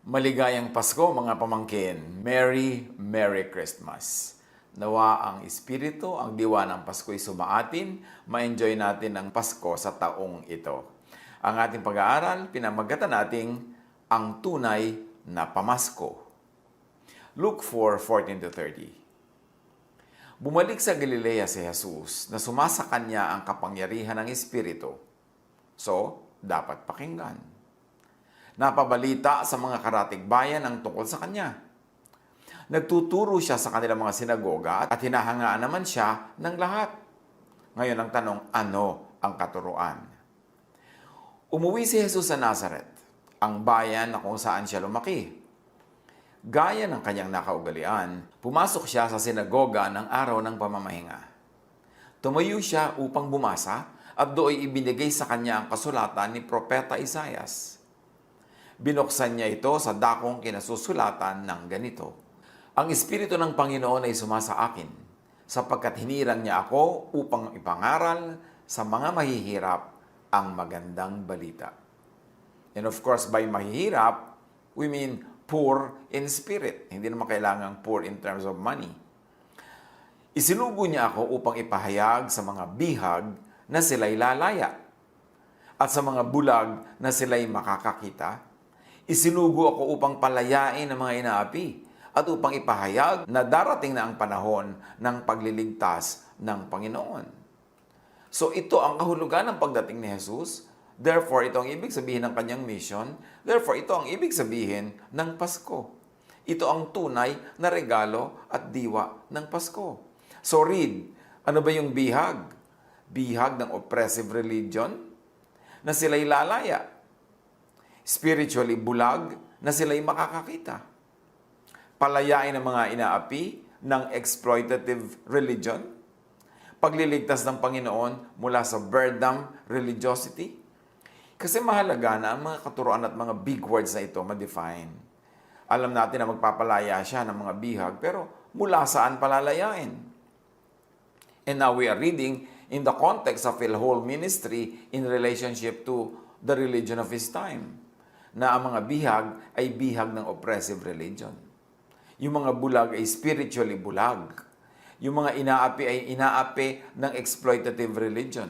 Maligayang Pasko mga pamangkin. Merry Christmas. Nawa ang Espiritu, ang diwa ng Pasko'y sumaatin, ma-enjoy natin ang Pasko sa taong ito. Ang ating pag-aaral, pinamagatan nating ang tunay na pamasko. Luke 4:14-30. Bumalik sa Galilea si Jesus na sumasa kanya ang kapangyarihan ng Espiritu. So, dapat pakinggan. Napabalita sa mga karatig bayan ang tungkol sa kanya. Nagtuturo siya sa kanilang mga sinagoga at hinahangaan naman siya ng lahat. Ngayon ang tanong, ano ang katuruan? Umuwi si Jesus sa Nazareth, ang bayan na kung saan siya lumaki. Gaya ng kanyang nakaugalian, pumasok siya sa sinagoga ng araw ng pamamahinga. Tumayo siya upang bumasa at doon ibinigay sa kanya ang kasulatan ni Propeta Isaias. Binuksan niya ito sa dakong kinasusulatan ng ganito. Ang Espiritu ng Panginoon ay sumasa akin, sapagkat hinirang niya ako upang ipangaral sa mga mahihirap ang magandang balita. And of course, by mahihirap, we mean poor in spirit. Hindi naman kailangan poor in terms of money. Isinugo niya ako upang ipahayag sa mga bihag na sila'y lalaya at sa mga bulag na sila'y makakakita. Isinugo ako upang palayain ang mga inaapi at upang ipahayag na darating na ang panahon ng pagliligtas ng Panginoon. So ito ang kahulugan ng pagdating ni Jesus. Therefore, ito ang ibig sabihin ng kanyang mission. Therefore, ito ang ibig sabihin ng Pasko. Ito ang tunay na regalo at diwa ng Pasko. So read, ano ba yung bihag? Bihag ng oppressive religion na sila'y lalaya. Spiritually bulag na sila'y makakakita. Palayain ang mga inaapi ng exploitative religion. Pagliligtas ng Panginoon mula sa beardam religiosity. Kasi mahalaga na ang mga katuruan at mga big words na ito ma-define. Alam natin na magpapalaya siya ng mga bihag, pero mula saan palalayain? And now we are reading in the context of a whole ministry in relationship to the religion of his time, na ang mga bihag ay bihag ng oppressive religion. Yung mga bulag ay spiritually bulag. Yung mga inaapi ay inaapi ng exploitative religion.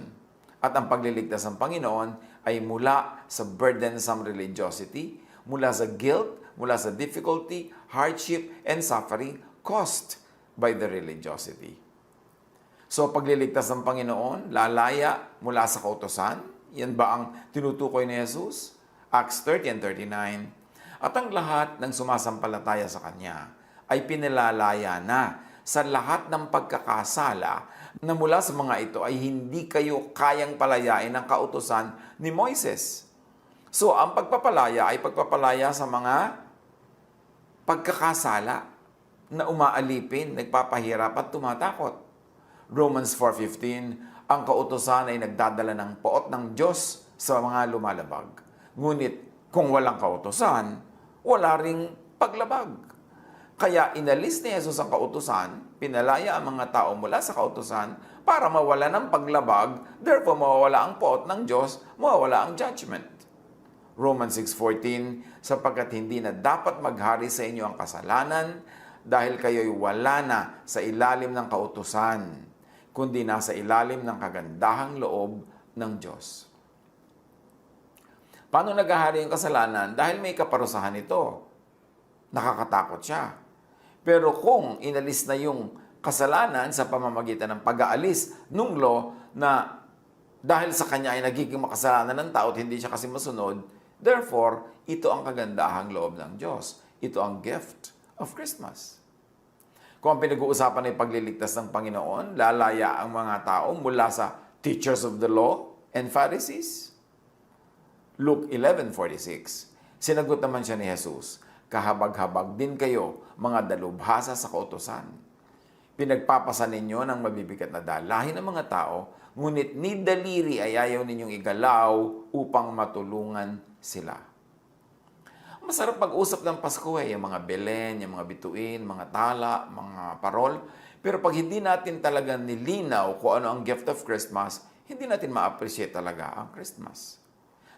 At ang pagliligtas ng Panginoon ay mula sa burdensome religiosity, mula sa guilt, mula sa difficulty, hardship, and suffering caused by the religiosity. So pagliligtas ng Panginoon, lalaya mula sa kautusan, yan ba ang tinutukoy ni Jesus? Acts 30 and 39. At ang lahat ng sumasampalataya sa Kanya ay pinilalaya na sa lahat ng pagkakasala na mula sa mga ito ay hindi kayo kayang palayain ng kautusan ni Moises. So, ang pagpapalaya ay pagpapalaya sa mga pagkakasala na umaalipin, nagpapahirap at tumatakot. Romans 4:15, ang kautusan ay nagdadala ng poot ng Diyos sa mga lumalabag. Ngunit kung walang kautusan, wala ring paglabag. Kaya inalis ni Jesus ang kautusan, pinalaya ang mga tao mula sa kautusan para mawala ng paglabag, therefore mawawala ang poot ng Diyos, mawawala ang judgment. Romans 6:14, sapagkat hindi na dapat maghari sa inyo ang kasalanan dahil kayo'y wala na sa ilalim ng kautusan, kundi nasa ilalim ng kagandahang loob ng Diyos. Paano naghahari yung kasalanan? Dahil may kaparusahan ito. Nakakatakot siya. Pero kung inalis na yung kasalanan sa pamamagitan ng pag-aalis nung law na dahil sa kanya ay nagiging makasalanan ng tao at hindi siya kasi masunod, therefore, ito ang kagandahang loob ng Diyos. Ito ang gift of Christmas. Kung ang pinag-uusapan ay pagliligtas ng Panginoon, lalaya ang mga tao mula sa teachers of the law and Pharisees. Luke 11:46, sinagot naman siya ni Jesus, kahabag-habag din kayo, mga dalubhasa sa kautusan. Pinagpapasan ninyo ng mabibigat na dalahin ng mga tao, ngunit ni daliri ay ayaw ninyong igalaw upang matulungan sila. Masarap pag-usap ng Pasko yung mga Belen, yung mga bituin, mga tala, mga parol. Pero pag hindi natin talaga nilinaw kung ano ang gift of Christmas, hindi natin ma-appreciate talaga ang Christmas.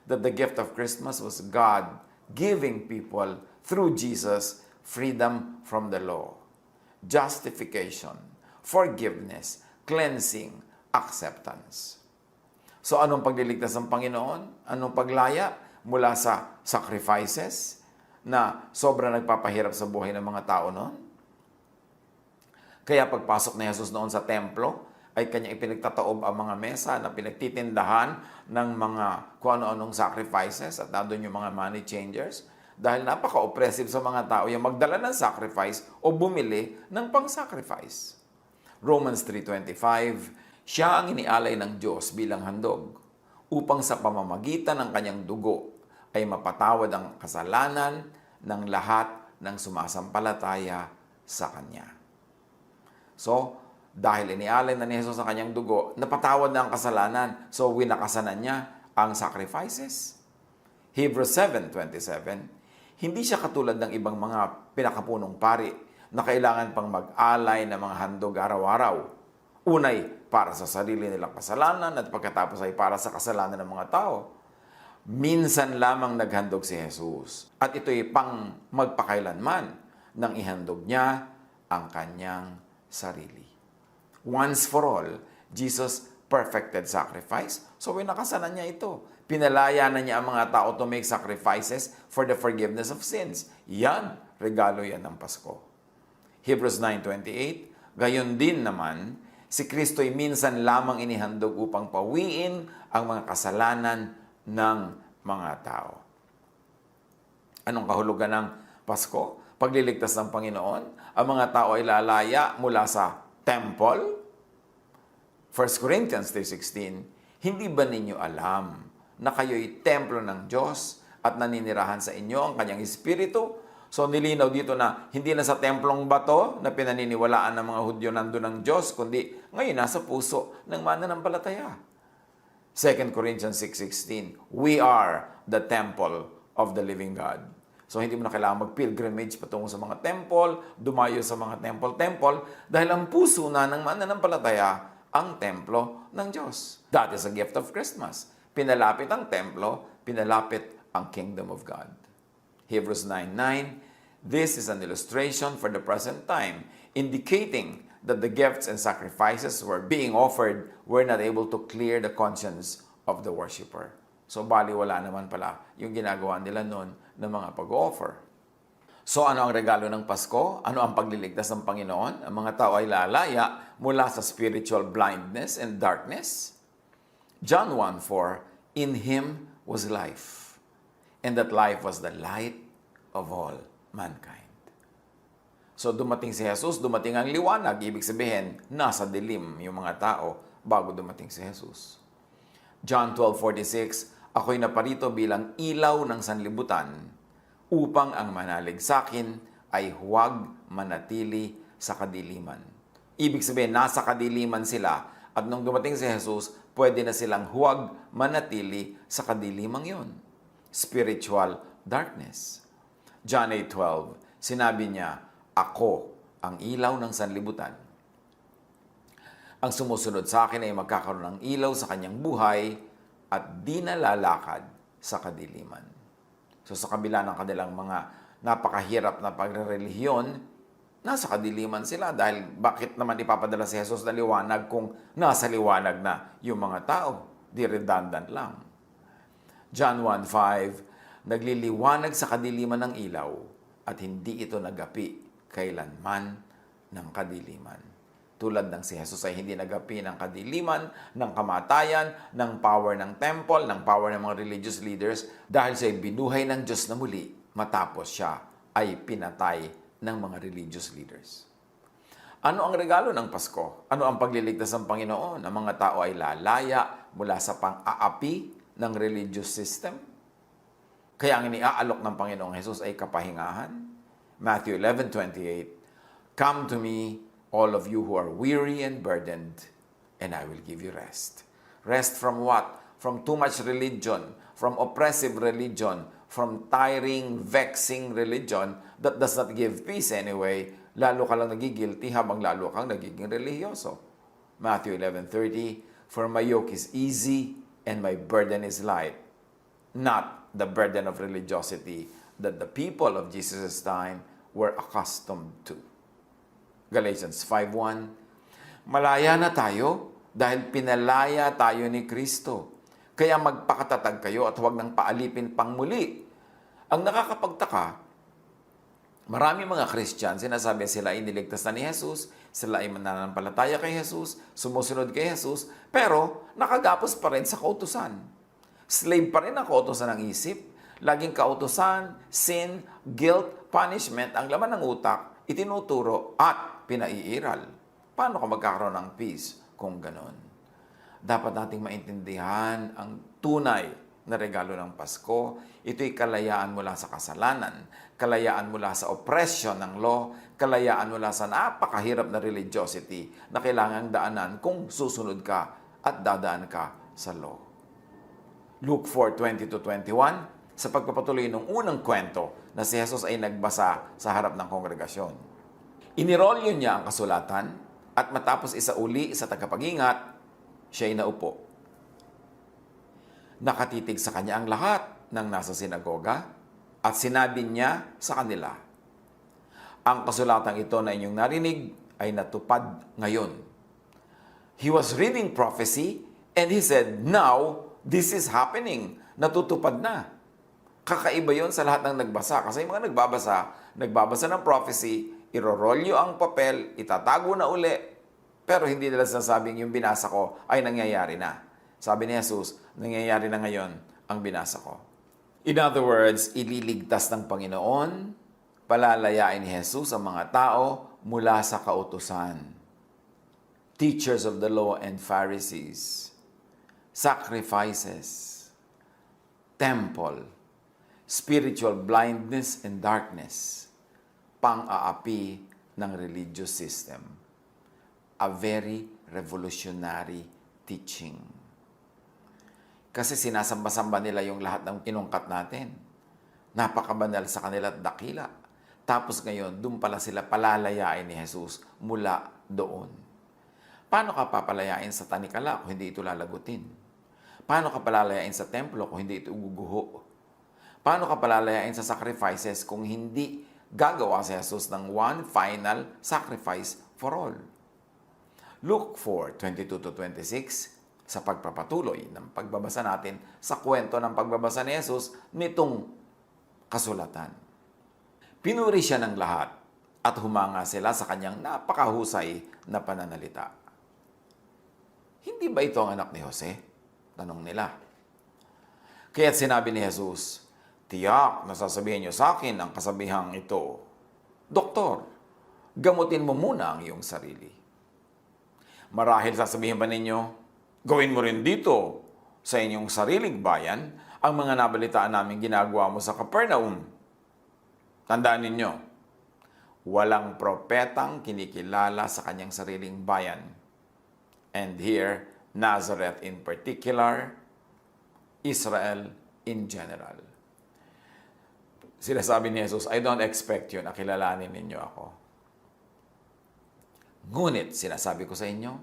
That the gift of Christmas was God giving people through Jesus, freedom from the law, justification, forgiveness, cleansing, acceptance. So anong pagliligtas ng Panginoon? Anong paglaya mula sa sacrifices na sobra nagpapahirap sa buhay ng mga tao noon? Kaya pagpasok ni Jesus noon sa templo, ay kanyang ipinagtataob ang mga mesa na pinagtitindahan ng mga kung ano-anong sacrifices at nandun yung mga money changers dahil napaka-oppressive sa mga tao yung magdala ng sacrifice o bumili ng pang-sacrifice. Romans 3:25, siya ang inialay ng Diyos bilang handog upang sa pamamagitan ng kanyang dugo ay mapatawad ang kasalanan ng lahat ng sumasampalataya sa Kanya. So, dahil inialay na ni Jesus ang kanyang dugo, napatawad na ang kasalanan. So, winakasanan niya ang sacrifices. Hebrews 7:27, hindi siya katulad ng ibang mga pinakapunong pari na kailangan pang mag-alay ng mga handog araw-araw. Unay, para sa sarili nilang kasalanan at pagkatapos ay para sa kasalanan ng mga tao. Minsan lamang naghandog si Jesus at ito'y pang magpakailanman nang ihandog niya ang kanyang sarili. Once for all, Jesus perfected sacrifice. So, winakasanan niya ito. Pinalaya na niya ang mga tao to make sacrifices for the forgiveness of sins. Yan, regalo yan ng Pasko. Hebrews 9:28, gayon din naman, si Kristo'y minsan lamang inihandog upang pawiin ang mga kasalanan ng mga tao. Anong kahulugan ng Pasko? Pagliligtas ng Panginoon, ang mga tao ay lalaya mula sa temple. 1 Corinthians 3:16, hindi ba ninyo alam na kayo'y templo ng Diyos at naninirahan sa inyo ang kanyang Espiritu? So nilinaw dito na hindi na sa templong bato na pinaniniwalaan ng mga Hudyo nandun ng Diyos, kundi ngayon nasa puso ng mananampalataya. 2 Corinthians 6:16, we are the temple of the living God. So, hindi mo na kailangan mag-pilgrimage patungo sa mga temple, dumayo sa mga temple, dahil ang puso na ng mananampalataya ang templo ng Diyos. That is a gift of Christmas. Pinalapit ang templo, pinalapit ang kingdom of God. Hebrews 9:9, this is an illustration for the present time, indicating that the gifts and sacrifices were being offered were not able to clear the conscience of the worshiper. So, baliwala naman pala yung ginagawa nila noon ng mga pag-offer. So, ano ang regalo ng Pasko? Ano ang pagliligtas ng Panginoon? Ang mga tao ay lalaya mula sa spiritual blindness and darkness. John 1:4, in Him was life, and that life was the light of all mankind. So, dumating si Jesus, dumating ang liwanag. Ibig sabihin, nasa dilim yung mga tao bago dumating si Jesus. John 12:46, ako'y naparito bilang ilaw ng sanlibutan upang ang manalig sa akin ay huwag manatili sa kadiliman. Ibig sabihin, nasa kadiliman sila at nung dumating si Jesus, pwede na silang huwag manatili sa kadilimang yon. Spiritual darkness. John 8:12, sinabi niya, ako ang ilaw ng sanlibutan. Ang sumusunod sa akin ay magkakaroon ng ilaw sa kanyang buhay at di na lalakad sa kadiliman. So sa kabila ng kanilang mga napakahirap na pagrerelihiyon, nasa kadiliman sila dahil bakit naman ipapadala si Jesus na liwanag kung nasa liwanag na yung mga tao? Di redundant lang. John 1:5, nagliliwanag sa kadiliman ng ilaw at hindi ito nagapi kailanman ng kadiliman. Tulad ng si Jesus ay hindi nagapi ng kadiliman, ng kamatayan, ng power ng temple, ng power ng mga religious leaders dahil siya ay binuhay ng Diyos na muli matapos siya ay pinatay ng mga religious leaders. Ano ang regalo ng Pasko? Ano ang pagliligtas ng Panginoon? Ang mga tao ay lalaya mula sa pang-aapi ng religious system. Kaya ang iniaalok ng Panginoong Jesus ay kapahingahan. Matthew 11:28, come to me, all of you who are weary and burdened, and I will give you rest. Rest from what? From too much religion, from oppressive religion, from tiring, vexing religion that does not give peace anyway. Lalo ka lang nagigilty habang lalo kang nagiging religyoso. Matthew 11:30, for my yoke is easy and my burden is light. Not the burden of religiosity that the people of Jesus' time were accustomed to. Galatians 5:1, malaya na tayo dahil pinalaya tayo ni Kristo. Kaya magpakatatag kayo at huwag nang paalipin pang muli. Ang nakakapagtaka, marami mga Christian, sinasabi sila ay niligtas na ni Jesus, sila ay mananampalataya kay Jesus, sumusunod kay Jesus, pero nakagapos pa rin sa kautusan. Slave pa rin ang kautusan ng isip. Laging kautusan, sin, guilt, punishment, ang laman ng utak, itinuturo at pinaiiral. Paano ka magkakaroon ng peace kung ganon? Dapat nating maintindihan ang tunay na regalo ng Pasko. Ito'y kalayaan mula sa kasalanan, kalayaan mula sa oppression ng law, kalayaan mula sa napakahirap na religiosity na kailangang daanan kung susunod ka at dadaan ka sa law. Luke 4:20-21, sa pagpapatuloy ng unang kwento na si Jesus ay nagbasa sa harap ng kongregasyon. Inirolyo niya ang kasulatan at matapos isauli sa tagapag-ingat, siya ay naupo. Nakatitig sa kanya ang lahat ng nasa sinagoga at sinabi niya sa kanila, ang kasulatang ito na inyong narinig ay natupad ngayon. He was reading prophecy and he said, now, this is happening. Natutupad na. Kakaiba yon sa lahat ng nagbasa. Kasi yung mga nagbabasa ng prophecy, irorolyo ang papel, itatago na uli, pero hindi nila sinasabing yung binasa ko ay nangyayari na. Sabi ni Jesus, nangyayari na ngayon ang binasa ko. In other words, ililigtas ng Panginoon, palalayain ni Jesus ang mga tao mula sa kautusan. Teachers of the law and Pharisees, sacrifices, temple, spiritual blindness and darkness, pang-aapi ng religious system. A very revolutionary teaching. Kasi sinasamba-samba nila yung lahat ng inungkat natin. Napakabanal sa kanila at dakila. Tapos ngayon, doon pala sila palalayain ni Jesus mula doon. Paano ka papalayain sa tanikala kung hindi ito lalagutin? Paano ka palalayain sa templo kung hindi ito uguguho? Paano ka palalayain sa sacrifices kung hindi gagawa si Jesus ng one final sacrifice for all? Luke 4:22-26, sa pagpapatuloy ng pagbabasa natin sa kwento ng pagbabasa ni Jesus nitong kasulatan. Pinuri siya ng lahat at humanga sila sa kanyang napakahusay na pananalita. Hindi ba ito ang anak ni Jose? Tanong nila. Kaya't sinabi ni Jesus, tiyak, nasasabihin niyo sa akin ang kasabihang ito, Doktor, gamutin mo muna ang iyong sarili. Marahil sasabihin ba ninyo, gawin mo rin dito sa inyong sariling bayan ang mga nabalitaan namin ginagawa mo sa Capernaum. Tandaan ninyo, walang propetang kinikilala sa kanyang sariling bayan. And here, Nazareth in particular, Israel in general. Sinasabi ni Jesus, I don't expect you na kilalanin ninyo ako. Ngunit, sinasabi ko sa inyo,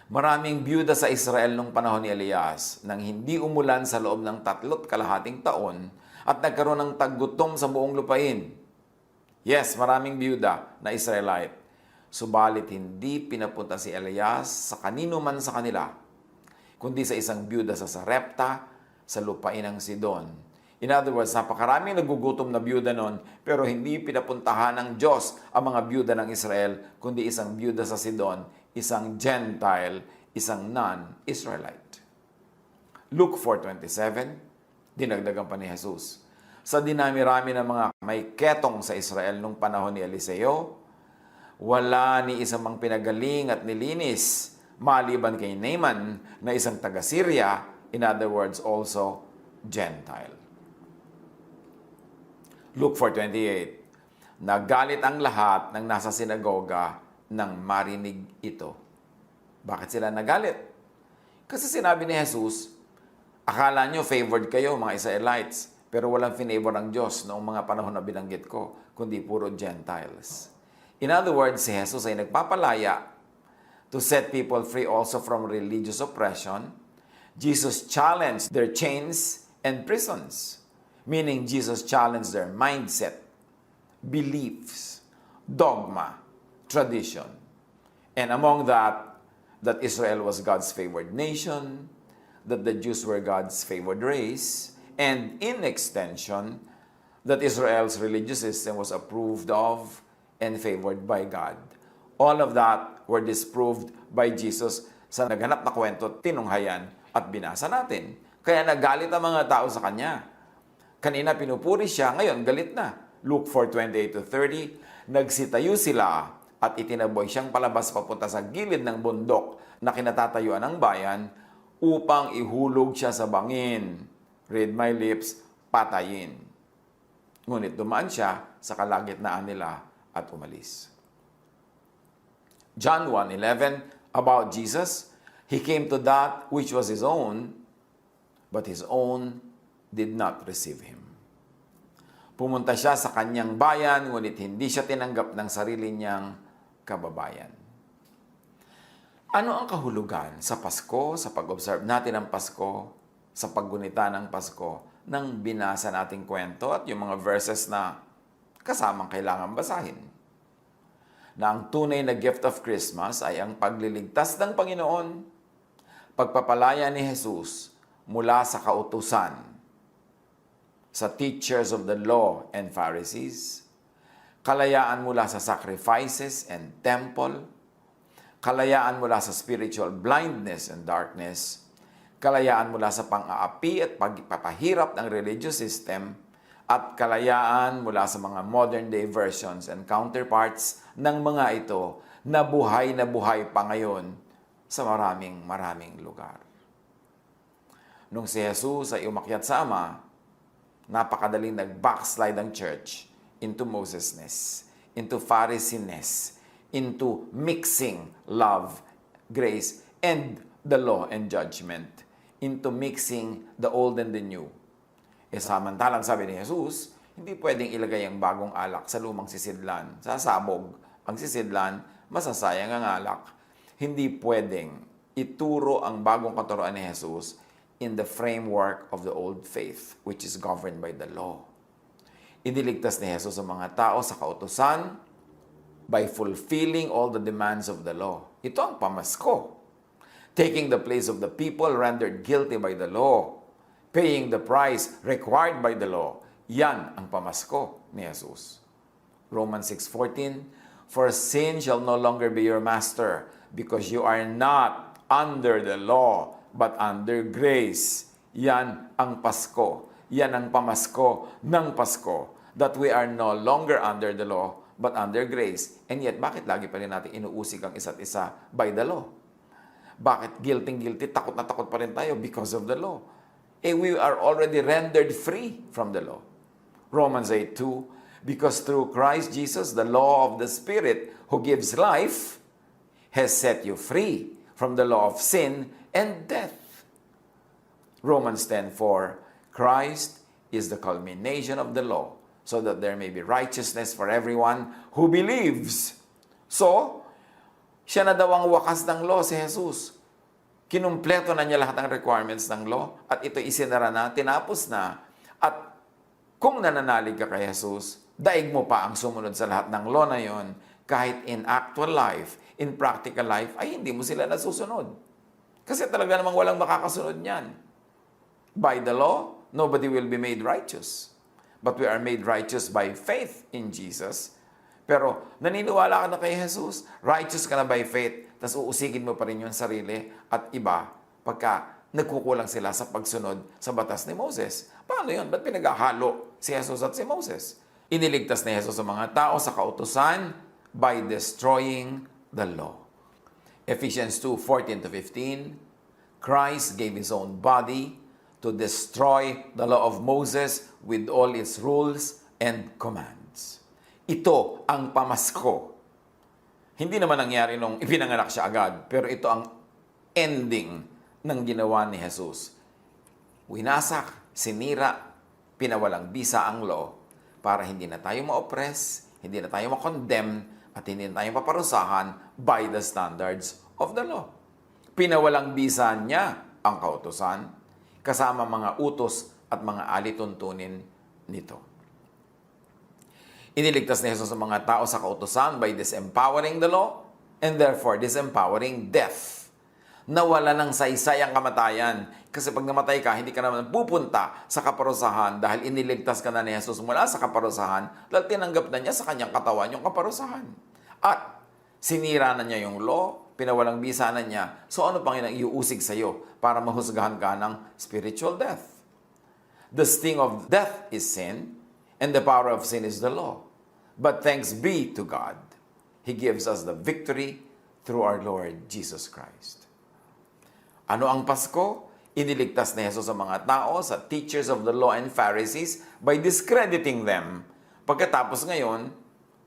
maraming byuda sa Israel nung panahon ni Elias nang hindi umulan sa loob ng 3.5 taon at nagkaroon ng taggutom sa buong lupain. Yes, maraming byuda na Israelite. Subalit hindi pinapunta si Elias sa kanino man sa kanila, kundi sa isang byuda sa Sarepta, sa lupain ng Sidon. In other words, napakaraming nagugutom na byuda noon, pero hindi pinapuntahan ng Diyos ang mga byuda ng Israel, kundi isang byuda sa Sidon, isang Gentile, isang non-Israelite. Luke 4:27, dinagdagan pa ni Jesus. Sa dinami-rami ng mga may ketong sa Israel nung panahon ni Eliseo, wala ni isang mang pinagaling at nilinis, maliban kay Naaman na isang taga-Syria, in other words, also Gentile. Luke 4:28, nagalit ang lahat ng nasa sinagoga nang marinig ito. Bakit sila nagalit? Kasi sinabi ni Jesus, akala nyo favored kayo mga Israelites, pero walang finavor ang Diyos noong mga panahon na binanggit ko, kundi puro Gentiles. In other words, si Jesus ay nagpapalaya to set people free also from religious oppression. Jesus challenged their chains and prisons. meaning Jesus challenged their mindset, beliefs, dogma, tradition. And among that Israel was God's favored nation, that the Jews were God's favored race, and in extension, that Israel's religious system was approved of and favored by God. All of that were disproved by Jesus sa naganap na kwento, tinunghayan at binasa natin. Kaya nagalit ang mga tao sa Kanya. Kanina pinupuri siya, ngayon galit na. Luke 4:28-30, nagsitayo sila at itinaboy siyang palabas papunta sa gilid ng bundok na kinatatayuan ng bayan upang ihulog siya sa bangin. Read my lips, patayin. Ngunit dumaan siya sa kalagitnaan nila at umalis. John 1:11, about Jesus, He came to that which was His own, but His own did not receive Him. Pumunta siya sa kanyang bayan, ngunit hindi siya tinanggap ng sarili niyang kababayan. Ano ang kahulugan sa Pasko, sa pag-observe natin ng Pasko, sa paggunita ng Pasko, nang binasa nating kwento at yung mga verses na kasamang kailangan basahin? Na ang tunay na gift of Christmas ay ang pagliligtas ng Panginoon, pagpapalaya ni Jesus mula sa kautusan, sa teachers of the law and Pharisees, kalayaan mula sa sacrifices and temple, kalayaan mula sa spiritual blindness and darkness, kalayaan mula sa pang-aapi at pagpapahirap ng religious system, at kalayaan mula sa mga modern-day versions and counterparts ng mga ito na buhay pa ngayon sa maraming lugar. Nung si Jesus ay umakyat sa Ama, napakadaling nag-backslide ang church into Mosesness, into Pharisiness, into mixing love, grace, and the law and judgment, into mixing the old and the new. Samantalang sabi ni Jesus, hindi pwedeng ilagay ang bagong alak sa lumang sisidlan. Sasabog ang sisidlan, masasayang ang alak. Hindi pwedeng ituro ang bagong katuroan ni Jesus in the framework of the old faith, which is governed by the law. Iniligtas ni Jesus ang mga tao sa kautusan by fulfilling all the demands of the law. Ito ang pamasko. Taking the place of the people rendered guilty by the law, paying the price required by the law. Yan ang pamasko ni Jesus. Romans 6:14, for sin shall no longer be your master, because you are not under the law, but under grace. Yan ang Pasko. Yan ang pamasko ng Pasko. That we are no longer under the law, but under grace. And yet, bakit lagi pa rin natin inuusig ang isa't isa by the law? Bakit guilty, takot na takot pa rin tayo? Because of the law. We are already rendered free from the law. Romans 8:2, because through Christ Jesus, the law of the Spirit who gives life has set you free from the law of sin and death. Romans 10:4, Christ is the culmination of the law, so that there may be righteousness for everyone who believes. So, siya na daw ang wakas ng law, si Jesus. Kinumpleto na niya lahat ng requirements ng law at ito isinara na, tinapos na. At kung nananalig ka kay Jesus, daig mo pa ang sumunod sa lahat ng law na yon, kahit in actual life, in practical life, ay hindi mo sila nasusunod. Kasi talaga namang walang makakasunod niyan. By the law, nobody will be made righteous. But we are made righteous by faith in Jesus. Pero naniniwala ka na kay Jesus, righteous ka na by faith, tapos uusigin mo pa rin yung sarili at iba pagka nagkukulang sila sa pagsunod sa batas ni Moses. Paano yun? Ba't pinaghahalo si Jesus at si Moses? Iniligtas ni Jesus ang mga tao sa kautusan by destroying the law. Ephesians 2:14-15, Christ gave His own body to destroy the law of Moses with all its rules and commands. Ito ang pamasko. Hindi naman nangyari nung ipinanganak siya agad, pero ito ang ending ng ginawa ni Jesus. Winasak, sinira, pinawalang bisa ang law para hindi na tayo ma-oppress, hindi na tayo ma-condemn, at hindi na tayo paparusahan by the standards of the law. Pinawalang bisa niya ang kautusan, kasama mga utos at mga alituntunin nito. Iniligtas ni Jesus ang mga tao sa kautusan by disempowering the law and therefore disempowering death. Nawala ng saysay ang kamatayan. Kasi pag namatay ka, hindi ka naman pupunta sa kaparusahan dahil iniligtas ka na ni Jesus mula sa kaparusahan dahil tinanggap na niya sa kanyang katawan yung kaparusahan. At sinira na niya yung law, pinawalang bisa na niya. So ano pang iuusig sa iyo para mahusgahan ka ng spiritual death? The sting of death is sin, and the power of sin is the law. But thanks be to God, He gives us the victory through our Lord Jesus Christ. Ano ang Pasko? Iniligtas ni Jesus ang mga tao sa teachers of the law and Pharisees by discrediting them. Pagkatapos ngayon,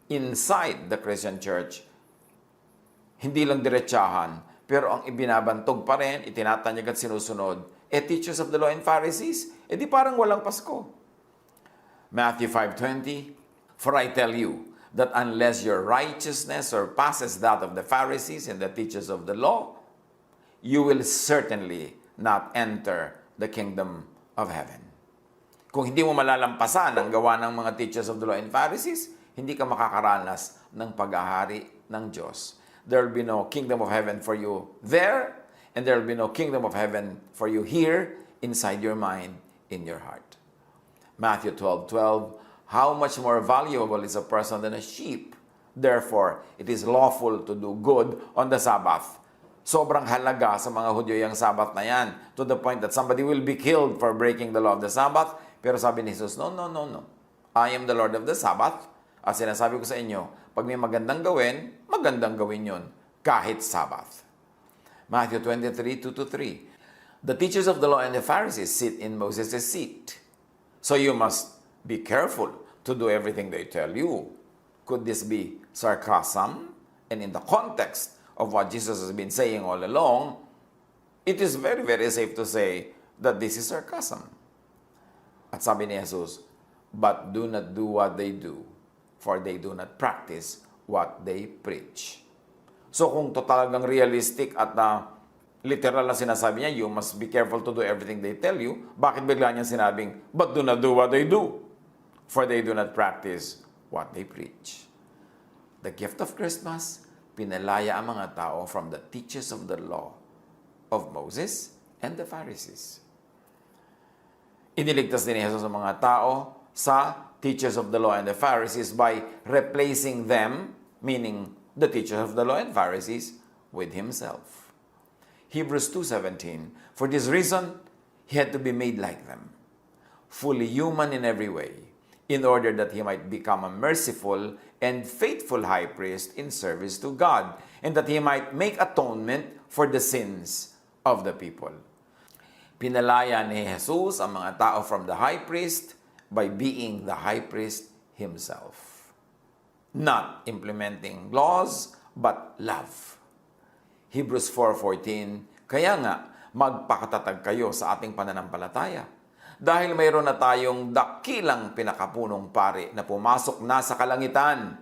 inside the Christian Church, hindi lang diretsahan, pero ang ibinabantog pa rin, itinatanyag at sinusunod, teachers of the law and Pharisees, di parang walang Pasko. Matthew 5:20, for I tell you, that unless your righteousness surpasses that of the Pharisees and the teachers of the law, you will certainly not enter the kingdom of heaven. Kung hindi mo malalampasan ang gawa ng mga teachers of the law and Pharisees, hindi ka makakaranas ng paghahari ng Diyos. There will be no kingdom of heaven for you there, and there will be no kingdom of heaven for you here, inside your mind, in your heart. Matthew 12:12, how much more valuable is a person than a sheep? Therefore, it is lawful to do good on the Sabbath. Sobrang halaga sa mga Hudyo yung Sabbath na yan, to the point that somebody will be killed for breaking the law of the Sabbath. Pero sabi ni Jesus, no. I am the Lord of the Sabbath. At sinasabi ko sa inyo, pag may magandang gawin yun, kahit Sabbath. Matthew 23:2-3, the teachers of the law and the Pharisees sit in Moses' seat. So you must be careful to do everything they tell you. Could this be sarcasm? And in the context of what Jesus has been saying all along, it is very, very safe to say that this is sarcasm. At sabi ni Jesus, but do not do what they do, for they do not practice what they preach. So kung talagang realistic at literal na sinasabi niya, you must be careful to do everything they tell you, bakit bigla niya sinabing, but do not do what they do, for they do not practice what they preach. The gift of Christmas, pinalaya ang mga tao from the teachers of the law of Moses and the Pharisees. Iniligtas din ni Jesus ang mga tao sa teachers of the law and the Pharisees by replacing them, meaning the teachers of the law and Pharisees, with Himself. Hebrews 2:17, for this reason, He had to be made like them, fully human in every way, in order that He might become a merciful and faithful high priest in service to God, and that He might make atonement for the sins of the people. Pinalaya ni Jesus ang mga tao from the high priest by being the high priest Himself. Not implementing laws, but love. Hebrews 4:14, kaya nga, magpakatatag kayo sa ating pananampalataya. Dahil mayroon na tayong dakilang pinakapunong pari na pumasok na sa kalangitan,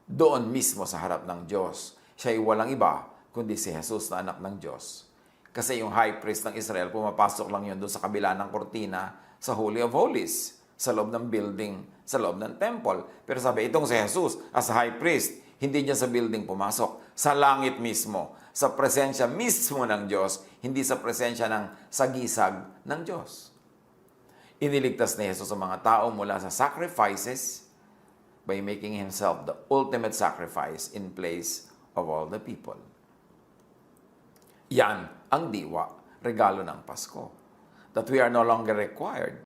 doon mismo sa harap ng Diyos. Siya ay walang iba, kundi si Jesus na anak ng Diyos. Kasi yung high priest ng Israel, pumapasok lang yun doon sa kabila ng kortina, sa Holy of Holies, sa loob ng building, sa loob ng temple. Pero sabi, itong si Jesus, as high priest, hindi niya sa building pumasok, sa langit mismo, sa presensya mismo ng Diyos, hindi sa presensya ng sagisag ng Diyos. Iniligtas ni Jesus ang mga tao mula sa sacrifices by making Himself the ultimate sacrifice in place of all the people. Yan ang diwa, regalo ng Pasko. That we are no longer required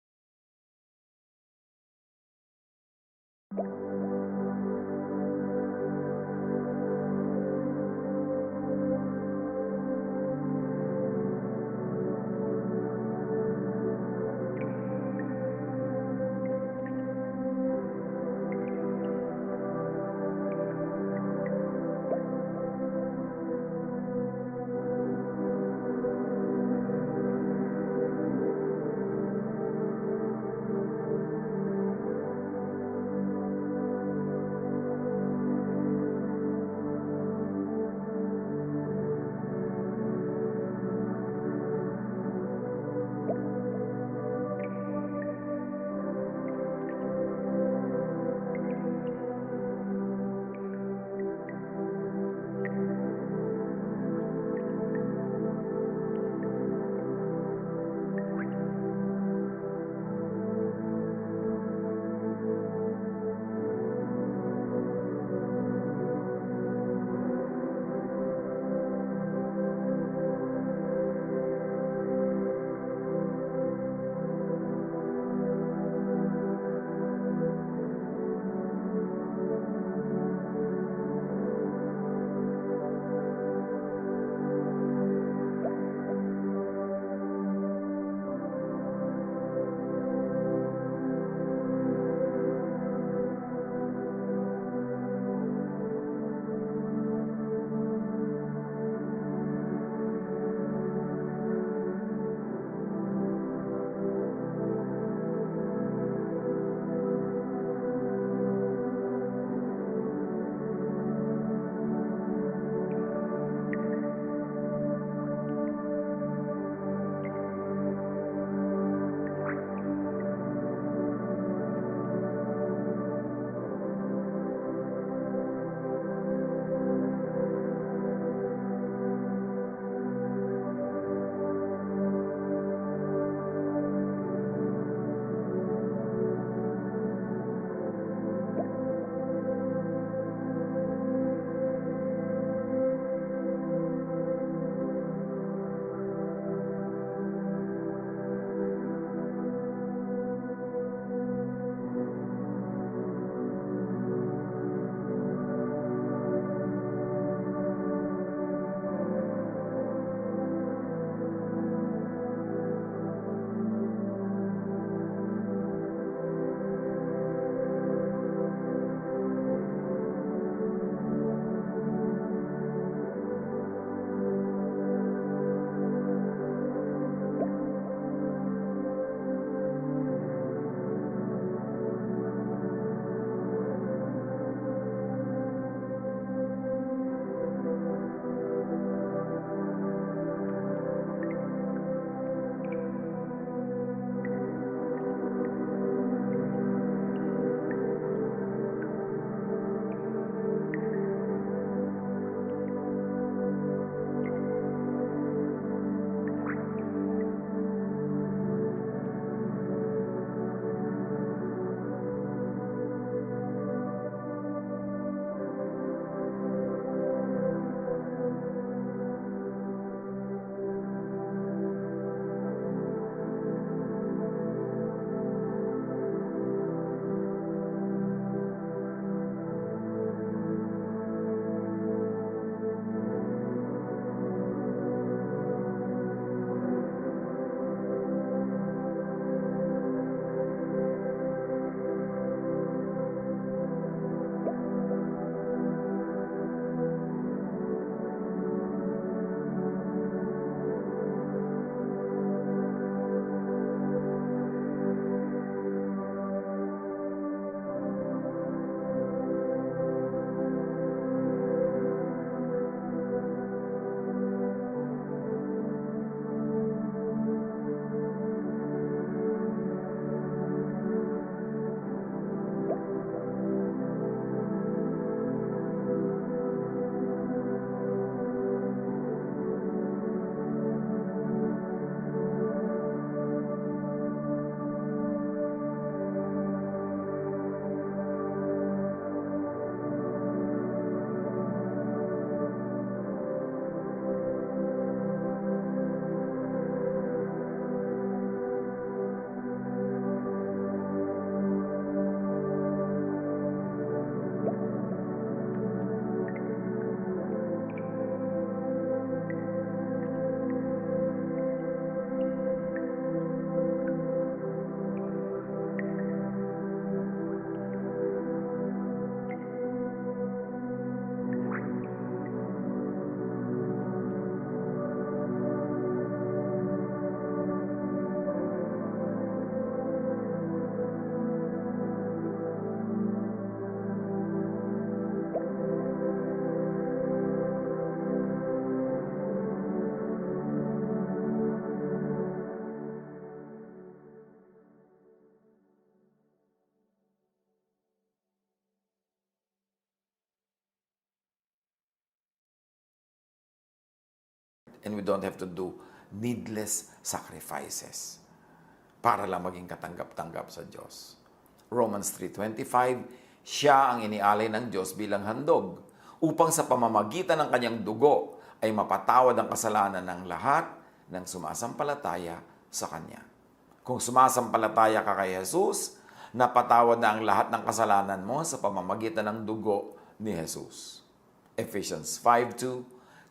and we don't have to do needless sacrifices para lang maging katanggap-tanggap sa Diyos. Romans 3:25, siya ang inialay ng Diyos bilang handog upang sa pamamagitan ng kanyang dugo ay mapatawad ang kasalanan ng lahat ng sumasampalataya sa Kanya. Kung sumasampalataya ka kay Jesus, napatawad na ang lahat ng kasalanan mo sa pamamagitan ng dugo ni Jesus. Ephesians 5:2,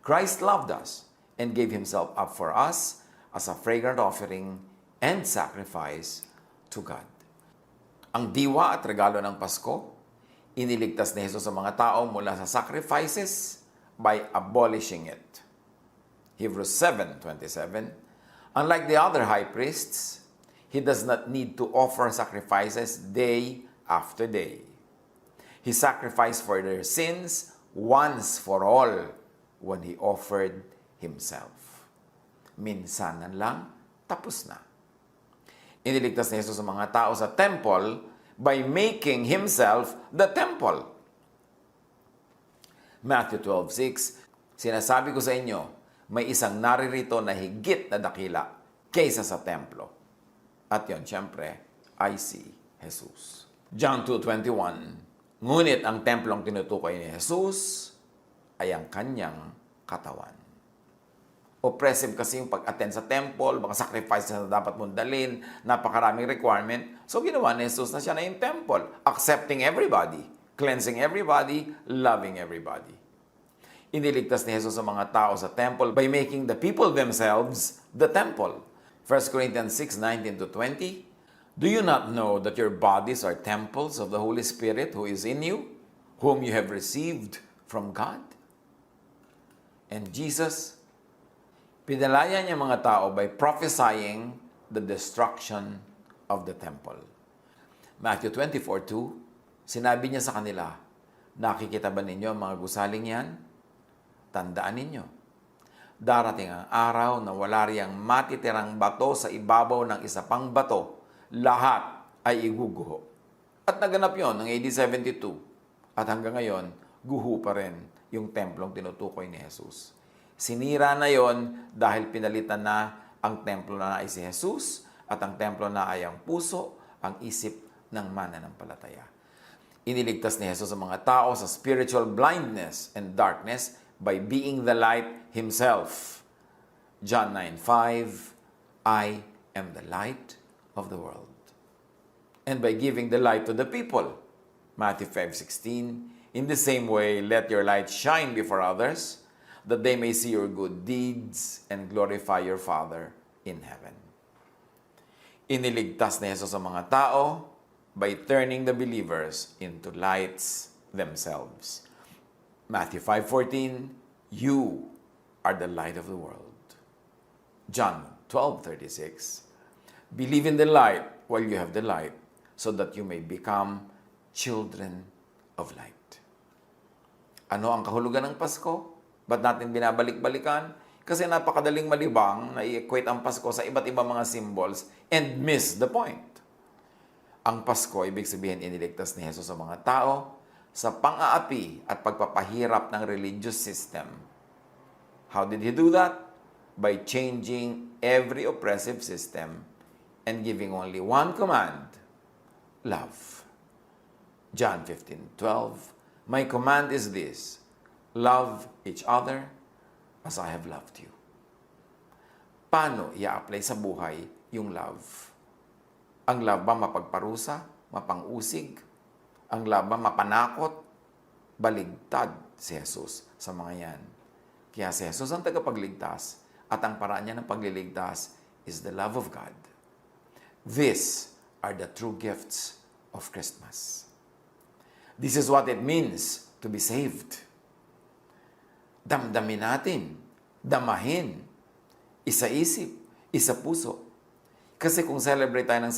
Christ loved us and gave Himself up for us as a fragrant offering and sacrifice to God. Ang diwa at regalo ng Pasko, iniligtas ni Jesus sa mga tao mula sa sacrifices by abolishing it. Hebrews 7:27, unlike the other high priests, He does not need to offer sacrifices day after day. He sacrificed for their sins once for all when He offered Himself. Minsanan lang, tapos na. Iniligtas ni Jesus sa mga tao sa temple by making Himself the temple. Matthew 12:6, sinasabi ko sa inyo, may isang naririto na higit na dakila kaysa sa templo. At yon, siyempre, ay si Jesus. John 2:21, ngunit ang templong tinutukoy ni Jesus ay ang kanyang katawan. Oppressive kasi yung pag-attend sa temple, mga sacrifices na dapat mong dalhin, napakaraming requirement. So ginawa ni Jesus na siya na yung temple, accepting everybody, cleansing everybody, loving everybody. Iniligtas ni Jesus sa mga tao sa temple by making the people themselves the temple. 1 Corinthians 6:19-20, do you not know that your bodies are temples of the Holy Spirit who is in you, whom you have received from God? And Jesus, pinalaya niya mga tao by prophesying the destruction of the temple. Matthew 24:2, sinabi niya sa kanila, nakikita ba ninyo ang mga gusaling yan? Tandaan ninyo, darating ang araw na wala riyang matitirang bato sa ibabaw ng isa pang bato, lahat ay iguguho. At naganap yon ng AD 72. At hanggang ngayon, guho pa rin yung templong tinutukoy ni Jesus. Sinira na yon dahil pinalitan na ang templo na ay si Jesus at ang templo na ay ang puso, ang isip ng mananampalataya. Iniligtas ni Jesus ang mga tao sa spiritual blindness and darkness by being the light Himself. John 9:5, I am the light of the world. And by giving the light to the people. Matthew 5:16, in the same way, let your light shine before others, that they may see your good deeds and glorify your Father in heaven. Iniligtas ni Jesus ang mga tao by turning the believers into lights themselves. Matthew 5:14, you are the light of the world. John 12:36, believe in the light while you have the light, so that you may become children of light. Ano ang kahulugan ng Pasko? Ba't natin binabalik-balikan? Kasi napakadaling malibang na i-equate ang Pasko sa iba't ibang mga symbols and miss the point. Ang Pasko, ibig sabihin, iniligtas ni Jesus sa mga tao sa pang-aapi at pagpapahirap ng religious system. How did He do that? By changing every oppressive system and giving only one command, love. John 15:12, my command is this, love each other as I have loved you. Paano i-apply sa buhay yung love? Ang love ba mapagparusa, mapang-usig? Ang love ba mapanakot? Baligtad si Jesus sa mga yan. Kaya si Jesus ang tagapagligtas at ang paraan niya ng pagliligtas is the love of God. These are the true gifts of Christmas. This is what it means to be saved. Damdamin natin, damahin, isa-isip, isa-puso. Kasi kung celebrate tayo ng